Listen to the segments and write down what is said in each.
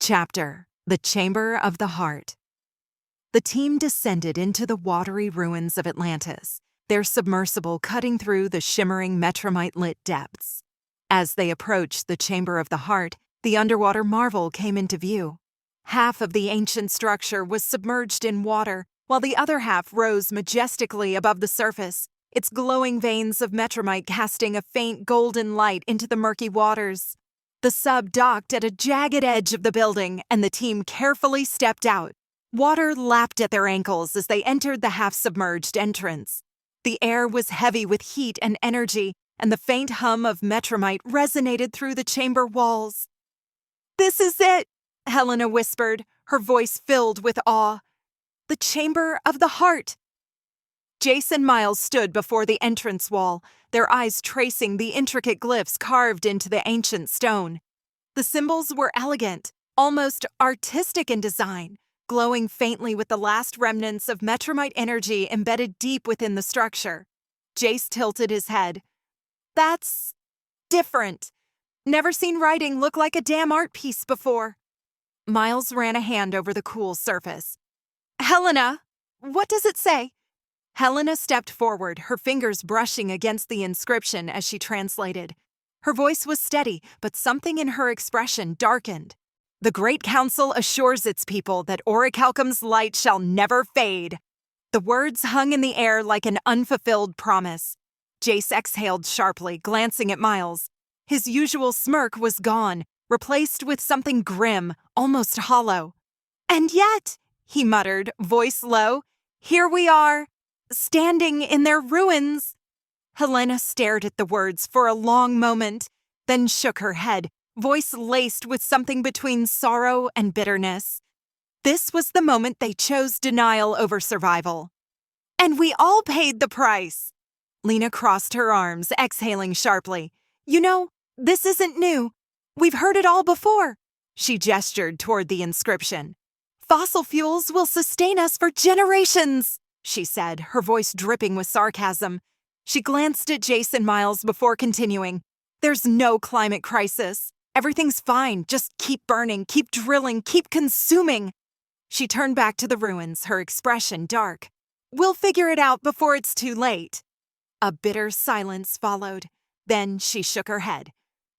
Chapter: The Chamber of the Heart. The team descended into the watery ruins of Atlantis, their submersible cutting through the shimmering metromite-lit depths. As they approached the Chamber of the Heart, the underwater marvel came into view. Half of the ancient structure was submerged in water, while the other half rose majestically above the surface, its glowing veins of metromite casting a faint golden light into the murky waters. The sub docked at a jagged edge of the building, and the team carefully stepped out. Water lapped at their ankles as they entered the half-submerged entrance. The air was heavy with heat and energy, and the faint hum of metromite resonated through the chamber walls. "This is it," Helena whispered, her voice filled with awe. "The Chamber of the Heart." Jace and Miles stood before the entrance wall, their eyes tracing the intricate glyphs carved into the ancient stone. The symbols were elegant, almost artistic in design, glowing faintly with the last remnants of metromite energy embedded deep within the structure. Jace tilted his head. "That's different. Never seen writing look like a damn art piece before." Miles ran a hand over the cool surface. "Helena, what does it say?" Helena stepped forward, her fingers brushing against the inscription as she translated. Her voice was steady, but something in her expression darkened. "The Great Council assures its people that Orichalcum's light shall never fade." The words hung in the air like an unfulfilled promise. Jace exhaled sharply, glancing at Miles. His usual smirk was gone, replaced with something grim, almost hollow. "And yet," he muttered, voice low, "here we are, standing in their ruins." Helena stared at the words for a long moment, then shook her head, voice laced with something between sorrow and bitterness. This was the moment they chose denial over survival. "And we all paid the price." Lena crossed her arms, exhaling sharply. "You know, this isn't new. We've heard it all before." She gestured toward the inscription. "Fossil fuels will sustain us for generations," she said, her voice dripping with sarcasm. She glanced at Jace and Miles before continuing. "There's no climate crisis. Everything's fine. Just keep burning, keep drilling, keep consuming." She turned back to the ruins, her expression dark. "We'll figure it out before it's too late." A bitter silence followed. Then she shook her head.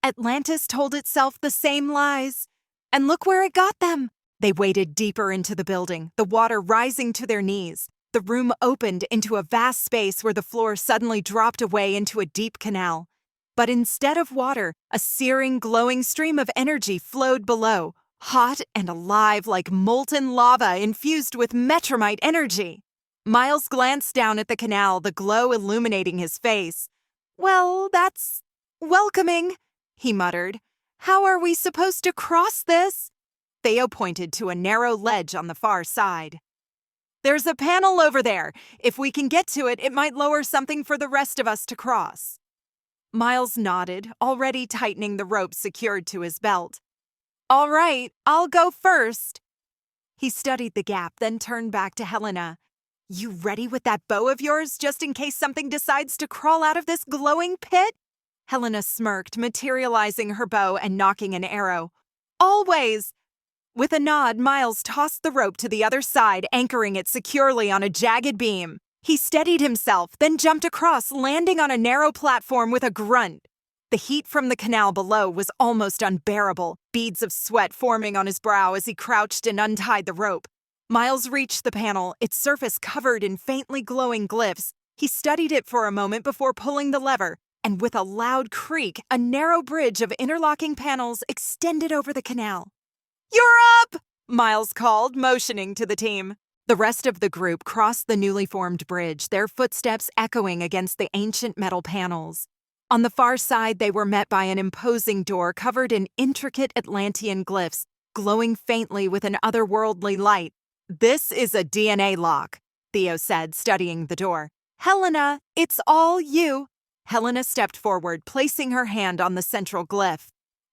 Atlantis told itself the same lies. And look where it got them. They waded deeper into the building, the water rising to their knees. The room opened into a vast space where the floor suddenly dropped away into a deep canal. But instead of water, a searing, glowing stream of energy flowed below, hot and alive like molten lava infused with metromite energy. Miles glanced down at the canal, the glow illuminating his face. "Well, that's welcoming," he muttered. "How are we supposed to cross this?" Theo pointed to a narrow ledge on the far side. "There's a panel over there. If we can get to it, it might lower something for the rest of us to cross." Miles nodded, already tightening the rope secured to his belt. "All right, I'll go first." He studied the gap, then turned back to Helena. "You ready with that bow of yours, just in case something decides to crawl out of this glowing pit?" Helena smirked, materializing her bow and nocking an arrow. "Always!" With a nod, Miles tossed the rope to the other side, anchoring it securely on a jagged beam. He steadied himself, then jumped across, landing on a narrow platform with a grunt. The heat from the canal below was almost unbearable, beads of sweat forming on his brow as he crouched and untied the rope. Miles reached the panel, its surface covered in faintly glowing glyphs. He studied it for a moment before pulling the lever, and with a loud creak, a narrow bridge of interlocking panels extended over the canal. "You're up!" Miles called, motioning to the team. The rest of the group crossed the newly formed bridge, their footsteps echoing against the ancient metal panels. On the far side, they were met by an imposing door covered in intricate Atlantean glyphs, glowing faintly with an otherworldly light. "This is a DNA lock," Theo said, studying the door. "Helena, it's all you." Helena stepped forward, placing her hand on the central glyph.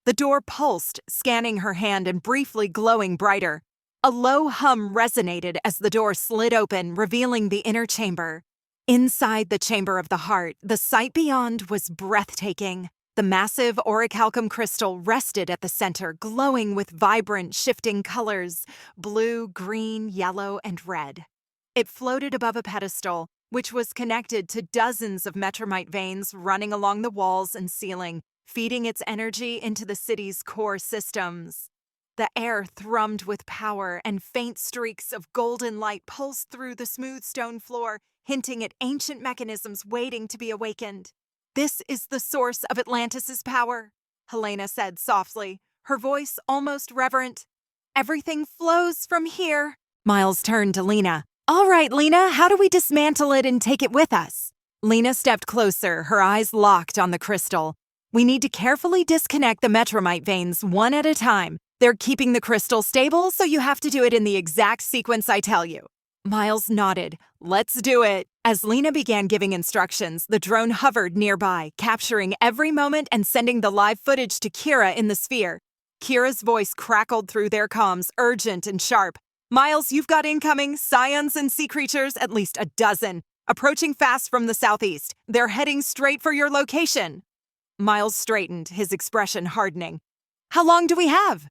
The door pulsed, scanning her hand and briefly glowing brighter. A low hum resonated as the door slid open, revealing the inner chamber. Inside the Chamber of the Heart, the sight beyond was breathtaking. The massive orichalcum crystal rested at the center, glowing with vibrant, shifting colors: blue, green, yellow, and red. It floated above a pedestal, which was connected to dozens of metromite veins running along the walls and ceiling, feeding its energy into the city's core systems. The air thrummed with power, and faint streaks of golden light pulsed through the smooth stone floor, hinting at ancient mechanisms waiting to be awakened. "This is the source of Atlantis's power," Helena said softly, her voice almost reverent. "Everything flows from here." Miles turned to Lena. "All right, Lena, how do we dismantle it and take it with us?" Lena stepped closer, her eyes locked on the crystal. "We need to carefully disconnect the metromite veins one at a time. They're keeping the crystal stable, so you have to do it in the exact sequence I tell you." Miles nodded. "Let's do it." As Lena began giving instructions, the drone hovered nearby, capturing every moment and sending the live footage to Kira in the sphere. Kira's voice crackled through their comms, urgent and sharp. "Miles, you've got incoming scions and sea creatures, at least a dozen, approaching fast from the southeast. They're heading straight for your location." Miles straightened, his expression hardening. "How long do we have?"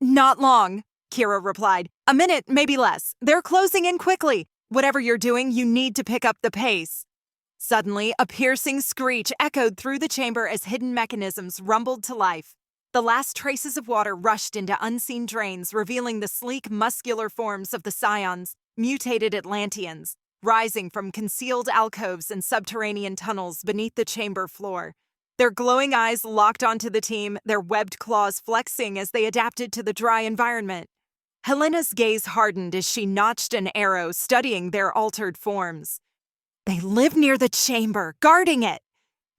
"Not long," Kira replied. "A minute, maybe less. They're closing in quickly. Whatever you're doing, you need to pick up the pace." Suddenly, a piercing screech echoed through the chamber as hidden mechanisms rumbled to life. The last traces of water rushed into unseen drains, revealing the sleek, muscular forms of the scions, mutated Atlanteans, rising from concealed alcoves and subterranean tunnels beneath the chamber floor. Their glowing eyes locked onto the team, their webbed claws flexing as they adapted to the dry environment. Helena's gaze hardened as she notched an arrow, studying their altered forms. "They live near the chamber, guarding it.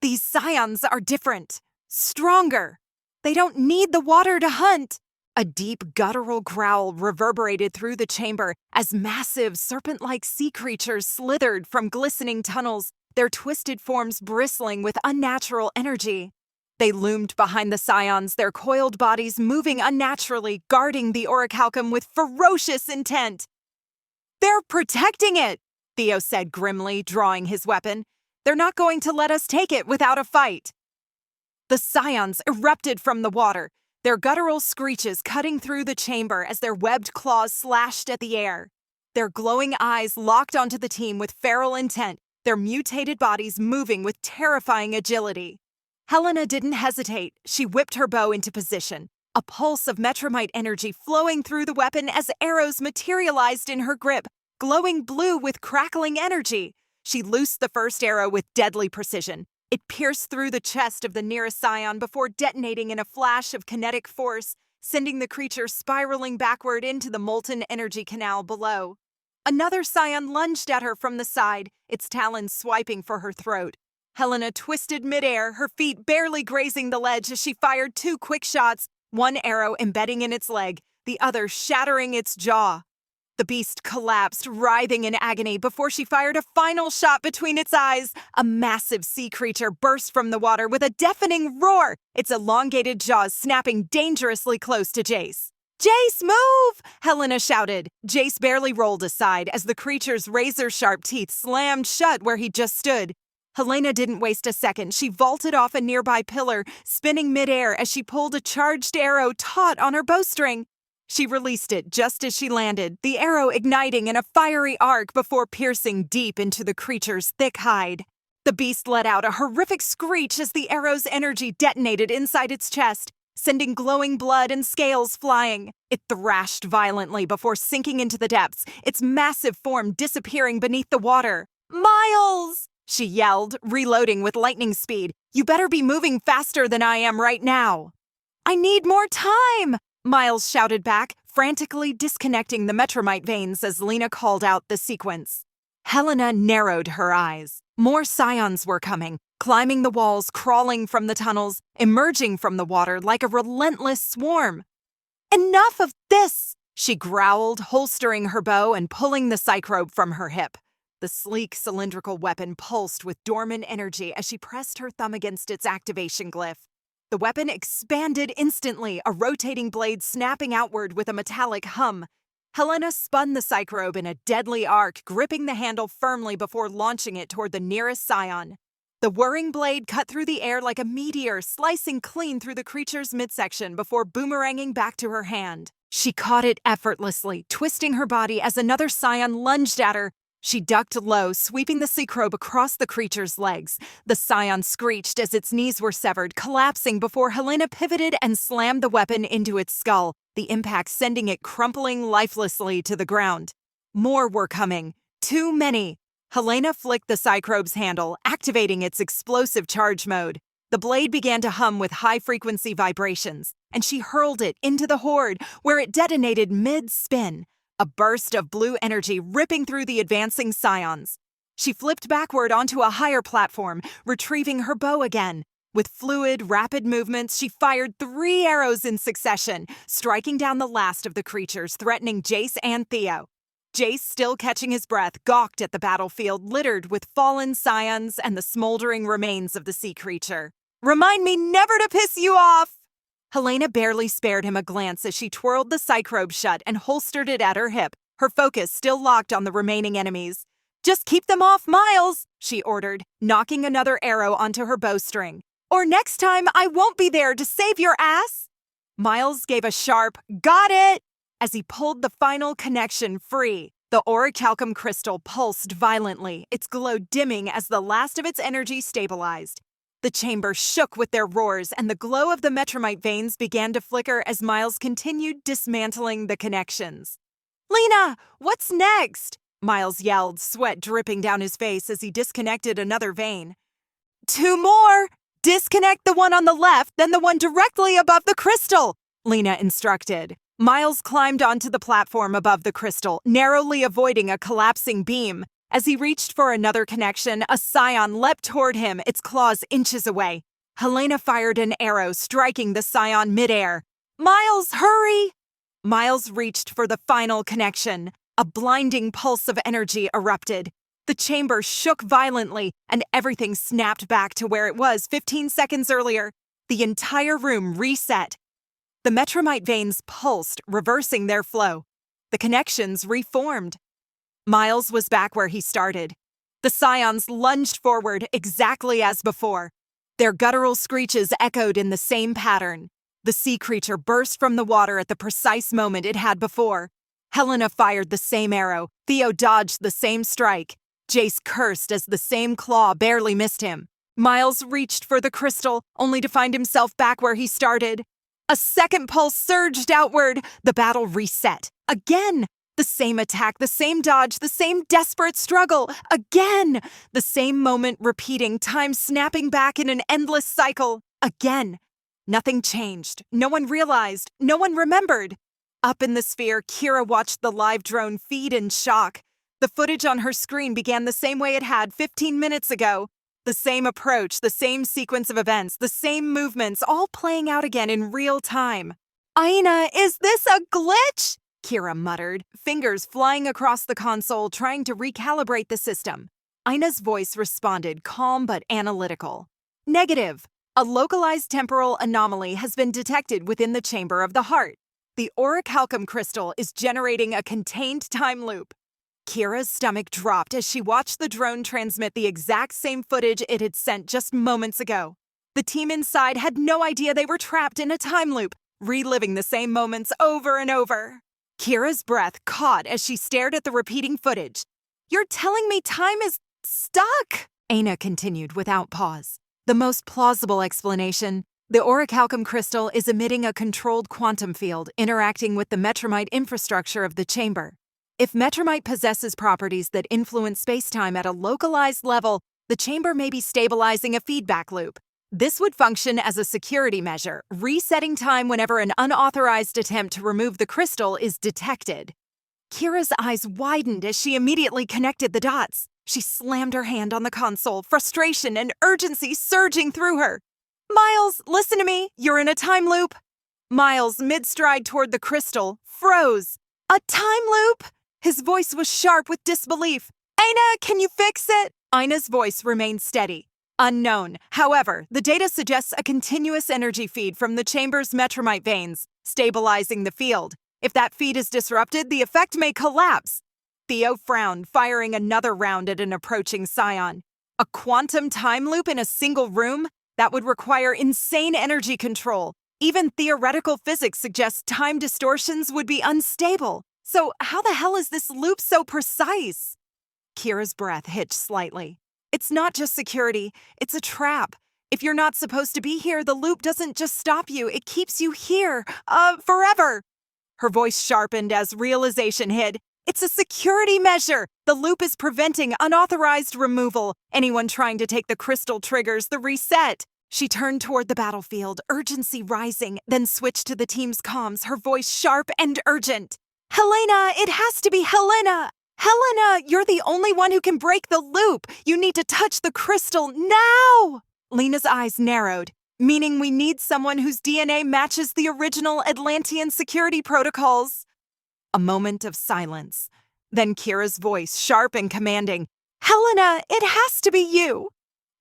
These scions are different, stronger. They don't need the water to hunt." A deep, guttural growl reverberated through the chamber as massive, serpent-like sea creatures slithered from glistening tunnels, their twisted forms bristling with unnatural energy. They loomed behind the scions, their coiled bodies moving unnaturally, guarding the orichalcum with ferocious intent. "They're protecting it," Theo said grimly, drawing his weapon. "They're not going to let us take it without a fight." The scions erupted from the water, their guttural screeches cutting through the chamber as their webbed claws slashed at the air. Their glowing eyes locked onto the team with feral intent, their mutated bodies moving with terrifying agility. Helena didn't hesitate. She whipped her bow into position, a pulse of metromite energy flowing through the weapon as arrows materialized in her grip, glowing blue with crackling energy. She loosed the first arrow with deadly precision. It pierced through the chest of the nearest scion before detonating in a flash of kinetic force, sending the creature spiraling backward into the molten energy canal below. Another scion lunged at her from the side, its talons swiping for her throat. Helena twisted midair, her feet barely grazing the ledge as she fired two quick shots, one arrow embedding in its leg, the other shattering its jaw. The beast collapsed, writhing in agony, before she fired a final shot between its eyes. A massive sea creature burst from the water with a deafening roar, its elongated jaws snapping dangerously close to Jace. "Jace, move!" Helena shouted. Jace barely rolled aside as the creature's razor-sharp teeth slammed shut where he just stood. Helena didn't waste a second. She vaulted off a nearby pillar, spinning midair as she pulled a charged arrow taut on her bowstring. She released it just as she landed, the arrow igniting in a fiery arc before piercing deep into the creature's thick hide. The beast let out a horrific screech as the arrow's energy detonated inside its chest, sending glowing blood and scales flying. It thrashed violently before sinking into the depths, its massive form disappearing beneath the water. "Miles!" she yelled, reloading with lightning speed. "You better be moving faster than I am right now." "I need more time!" Miles shouted back, frantically disconnecting the metromite veins as Lena called out the sequence. Helena narrowed her eyes. More scions were coming, climbing the walls, crawling from the tunnels, emerging from the water like a relentless swarm. "Enough of this!" she growled, holstering her bow and pulling the psychrobe from her hip. The sleek, cylindrical weapon pulsed with dormant energy as she pressed her thumb against its activation glyph. The weapon expanded instantly, a rotating blade snapping outward with a metallic hum. Helena spun the psychrobe in a deadly arc, gripping the handle firmly before launching it toward the nearest scion. The whirring blade cut through the air like a meteor, slicing clean through the creature's midsection before boomeranging back to her hand. She caught it effortlessly, twisting her body as another scion lunged at her. She ducked low, sweeping the Seacrobe across the creature's legs. The scion screeched as its knees were severed, collapsing before Helena pivoted and slammed the weapon into its skull, the impact sending it crumpling lifelessly to the ground. More were coming. Too many. Helena flicked the Cycrobe's handle, activating its explosive charge mode. The blade began to hum with high-frequency vibrations, and she hurled it into the horde, where it detonated mid-spin, a burst of blue energy ripping through the advancing scions. She flipped backward onto a higher platform, retrieving her bow again. With fluid, rapid movements, she fired 3 arrows in succession, striking down the last of the creatures, threatening Jace and Theo. Jace, still catching his breath, gawked at the battlefield littered with fallen scions and the smoldering remains of the sea creature. "Remind me never to piss you off!" Helena barely spared him a glance as she twirled the Cycrobe shut and holstered it at her hip, her focus still locked on the remaining enemies. "Just keep them off, Miles," she ordered, knocking another arrow onto her bowstring. "Or next time I won't be there to save your ass." Miles gave a sharp, "Got it!" as he pulled the final connection free. The orichalcum crystal pulsed violently, its glow dimming as the last of its energy stabilized. The chamber shook with their roars, and the glow of the metromite veins began to flicker as Miles continued dismantling the connections. "Lena, what's next?" Miles yelled, sweat dripping down his face as he disconnected another vein. "2 more! Disconnect the one on the left, then the one directly above the crystal," Lena instructed. Miles climbed onto the platform above the crystal, narrowly avoiding a collapsing beam. As he reached for another connection, a scion leapt toward him, its claws inches away. Helena fired an arrow, striking the scion midair. "Miles, hurry!" Miles reached for the final connection. A blinding pulse of energy erupted. The chamber shook violently, and everything snapped back to where it was 15 seconds earlier. The entire room reset. The metromite veins pulsed, reversing their flow. The connections reformed. Miles was back where he started. The scions lunged forward exactly as before. Their guttural screeches echoed in the same pattern. The sea creature burst from the water at the precise moment it had before. Helena fired the same arrow. Theo dodged the same strike. Jace cursed as the same claw barely missed him. Miles reached for the crystal, only to find himself back where he started. A second pulse surged outward. The battle reset. Again! The same attack, the same dodge, the same desperate struggle. Again! The same moment repeating, time snapping back in an endless cycle. Again! Nothing changed. No one realized. No one remembered. Up in the sphere, Kira watched the live drone feed in shock. The footage on her screen began the same way it had 15 minutes ago. The same approach, the same sequence of events, the same movements, all playing out again in real time. "Aina, is this a glitch?" Kira muttered, fingers flying across the console trying to recalibrate the system. Aina's voice responded, calm but analytical. "Negative. A localized temporal anomaly has been detected within the chamber of the heart. The orichalcum crystal is generating a contained time loop." Kira's stomach dropped as she watched the drone transmit the exact same footage it had sent just moments ago. The team inside had no idea they were trapped in a time loop, reliving the same moments over and over. Kira's breath caught as she stared at the repeating footage. "You're telling me time is stuck?" Aina continued without pause. "The most plausible explanation. The orichalcum crystal is emitting a controlled quantum field interacting with the metromite infrastructure of the chamber. If metromite possesses properties that influence spacetime at a localized level, the chamber may be stabilizing a feedback loop. This would function as a security measure, resetting time whenever an unauthorized attempt to remove the crystal is detected." Kira's eyes widened as she immediately connected the dots. She slammed her hand on the console, frustration and urgency surging through her. "Miles, listen to me. You're in a time loop." Miles, mid-stride toward the crystal, froze. "A time loop?" His voice was sharp with disbelief. "Aina, can you fix it?" Aina's voice remained steady. "Unknown. However, the data suggests a continuous energy feed from the chamber's metromite veins, stabilizing the field. If that feed is disrupted, the effect may collapse." Theo frowned, firing another round at an approaching scion. A quantum time loop in a single room? That would require insane energy control. Even theoretical physics suggests time distortions would be unstable. So how the hell is this loop so precise? Kira's breath hitched slightly. It's not just security, it's a trap. If you're not supposed to be here, the loop doesn't just stop you, it keeps you here, forever. Her voice sharpened as realization hit. It's a security measure. The loop is preventing unauthorized removal. Anyone trying to take the crystal triggers the reset. She turned toward the battlefield, urgency rising, then switched to the team's comms, her voice sharp and urgent. Helena, it has to be Helena! Helena, you're the only one who can break the loop. You need to touch the crystal now! Lena's eyes narrowed, meaning we need someone whose DNA matches the original Atlantean security protocols. A moment of silence. Then Kira's voice, sharp and commanding. Helena, it has to be you!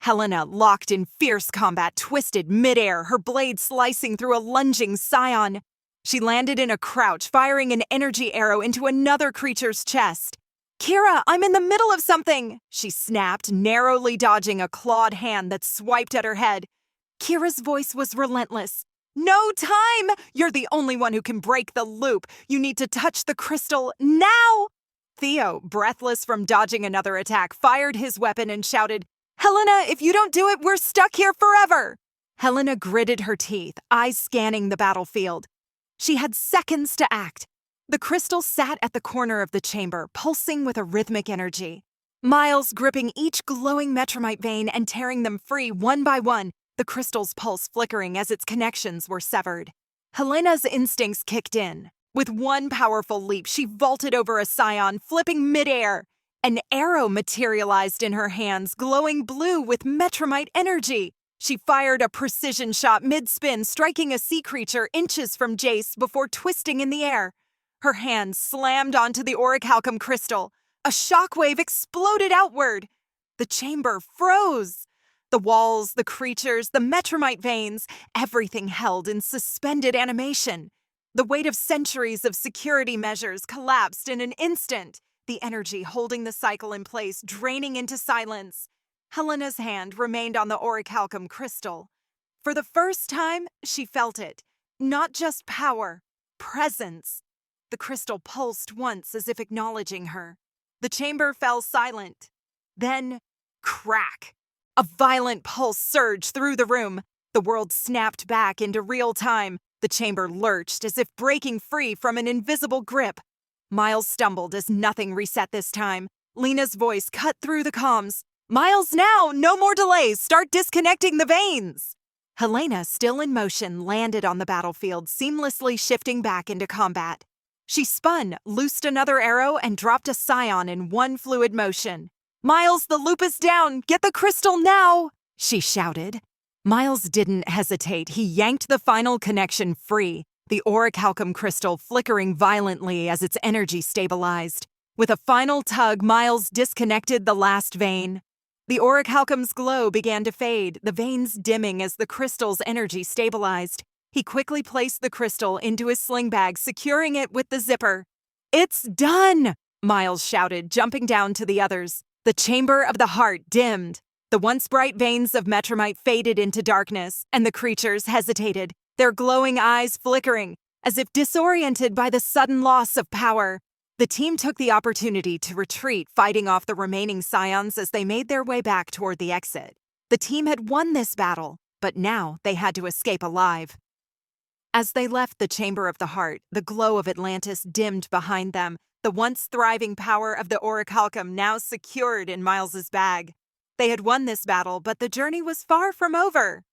Helena, locked in fierce combat, twisted midair, her blade slicing through a lunging scion. She landed in a crouch, firing an energy arrow into another creature's chest. Kira, I'm in the middle of something, she snapped, narrowly dodging a clawed hand that swiped at her head. Kira's voice was relentless. No time! You're the only one who can break the loop. You need to touch the crystal now! Theo, breathless from dodging another attack, fired his weapon and shouted, Helena, if you don't do it, we're stuck here forever! Helena gritted her teeth, eyes scanning the battlefield. She had seconds to act. The crystal sat at the corner of the chamber, pulsing with a rhythmic energy. Miles gripping each glowing metramite vein and tearing them free one by one, the crystal's pulse flickering as its connections were severed. Helena's instincts kicked in. With one powerful leap, she vaulted over a scion, flipping midair. An arrow materialized in her hands, glowing blue with metramite energy. She fired a precision shot mid-spin, striking a sea creature inches from Jace before twisting in the air. Her hand slammed onto the orichalcum crystal. A shockwave exploded outward. The chamber froze. The walls, the creatures, the metramite veins, everything held in suspended animation. The weight of centuries of security measures collapsed in an instant, the energy holding the cycle in place draining into silence. Helena's hand remained on the orichalcum crystal. For the first time, she felt it. Not just power, presence. The crystal pulsed once as if acknowledging her. The chamber fell silent. Then, crack! A violent pulse surged through the room. The world snapped back into real time. The chamber lurched as if breaking free from an invisible grip. Miles stumbled as nothing reset this time. Lena's voice cut through the comms. Miles now! No more delays! Start disconnecting the veins! Helena, still in motion, landed on the battlefield, seamlessly shifting back into combat. She spun, loosed another arrow, and dropped a scion in one fluid motion. Miles, the loop is down! Get the crystal now! She shouted. Miles didn't hesitate. He yanked the final connection free, the orichalcum crystal flickering violently as its energy stabilized. With a final tug, Miles disconnected the last vein. The orichalcum's glow began to fade, the veins dimming as the crystal's energy stabilized. He quickly placed the crystal into his sling bag, securing it with the zipper. It's done! Miles shouted, jumping down to the others. The chamber of the heart dimmed. The once bright veins of metramite faded into darkness, and the creatures hesitated, their glowing eyes flickering, as if disoriented by the sudden loss of power. The team took the opportunity to retreat, fighting off the remaining scions as they made their way back toward the exit. The team had won this battle, but now they had to escape alive. As they left the Chamber of the Heart, the glow of Atlantis dimmed behind them, the once thriving power of the orichalcum now secured in Miles's bag. They had won this battle, but the journey was far from over.